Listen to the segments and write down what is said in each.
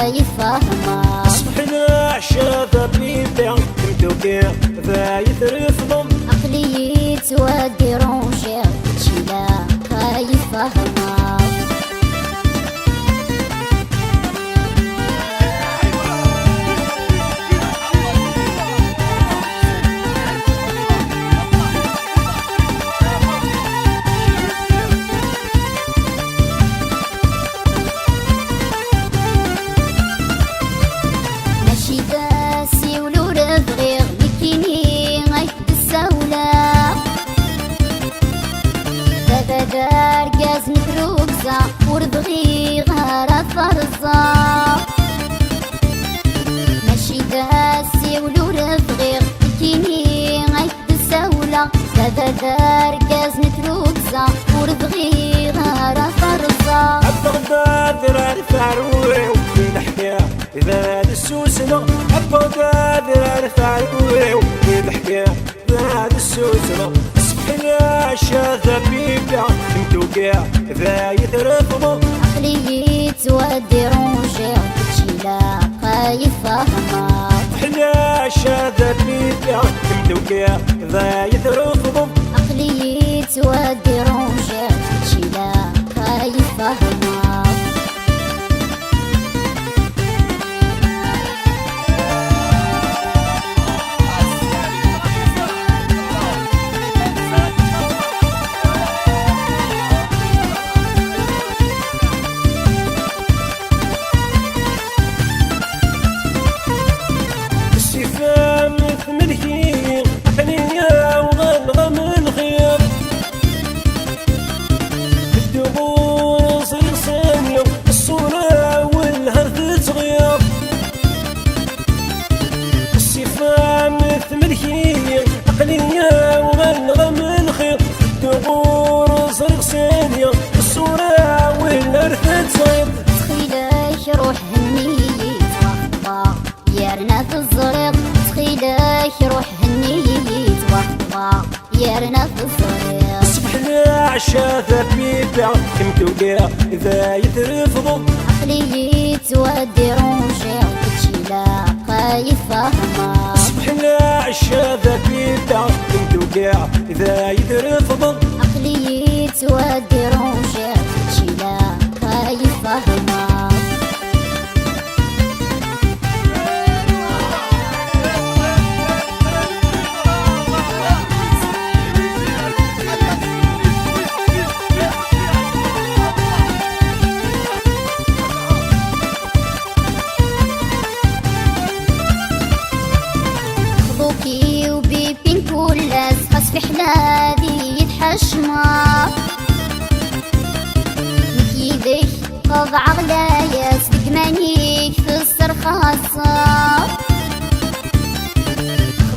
خايف فهمك. صبحنا عشا بيبدا متوقع ذا يترفضم عقلي تودي رونجي تشيلا خايف فهمك. دار قاز نفروكزا وربغي غارة فرزا ماشي داسي ولو ربغي كيني غايت السولة. دار قاز نفروكزا وربغي غارة فرزا عبغداد راه فاروي وفي الحكاية إذا السوسنة. عبغداد راه فاروي وفي الحكاية إذا السوسنة. صبحنا شاذة بيبدا متوقع ذا يترفض عقلي تودي رونجي تشيلا خايف فهمك. صبحنا شاذة بيبدا متوقع ذا يترفض عقلي تودي رونجي تشيلا خايف فهمك. عقلية وغنغم الخير الدغور صرق ثانية الصورة والأرث تصيب. تخيلك روح هنية وخطا يارنا في الزرق. تخيلك روح هنية وخطا يارنا في الزرق. صبحنا عشا ثبيبة متوقع إذا يترفضوا. عقلي تودي رونجي وتشيلا خايف فهمك. صبحنا عشا ثبيبة متوقع إذا يترفضوا. عقلي تودي رونجي وتشيلا خايف فهمك. بوكي وبيبين كولاس خاص في حلالي يتحشمر. مكيدك قضع غلاياس دقمانيك في السرخاصة.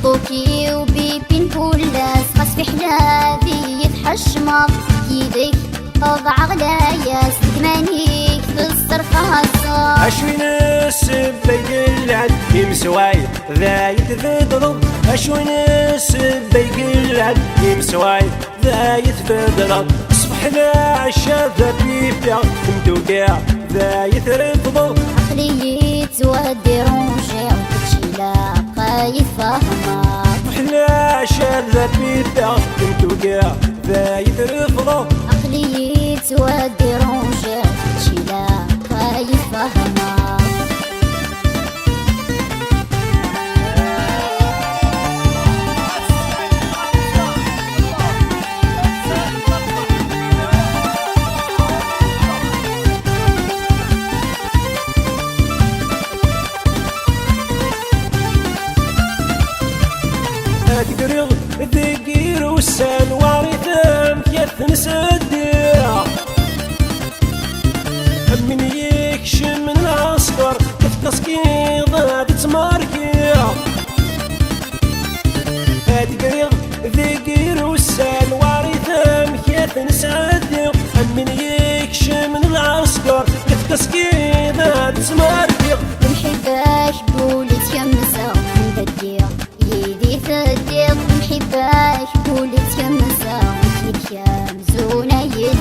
بوكي وبيبين كولاس خاص في حلالي يتحشمر. مكيدك قضع غلاياس دقمانيك في السرخاصة. أشوين السبي قلعد يمسواي ذا يتفدرض. أشوين السبي قلعد يمسواي ذا يتفدرض. صبحنا عشا ذبيبة متوقع ذا يترفض. عقلي تودي رونجي وتشيلا خايف فهمك. صبحنا عشا ذبيبة متوقع ذا يترفض. عقلي تودي رونجي وتشيلا خايف فهمك. تقرغ ذكير والسان وارثان كيف نسديها. من يكشم من العسكر كيف تسقيض تتماركيها. تقرغ ذكير والسان وارثان كيف نسديها. من يكشم من العسكر كيف تسقيض تتماركيها. نحبك بولت يمسا ندير يدي ثدير. نحبك بولت يمسا يمزونا يدير.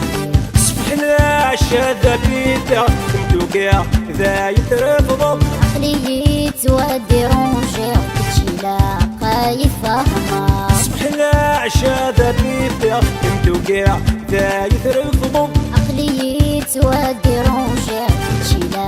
صبحنا عشا ذبيبة متوقع ذا يترفض عقلي تودي رونجي كتشي لاقا يفهمها سبحنا عشا ذا بيبيغ كنتو كاع ذا يترفض عقلي تودي رونجي كتشي لاقا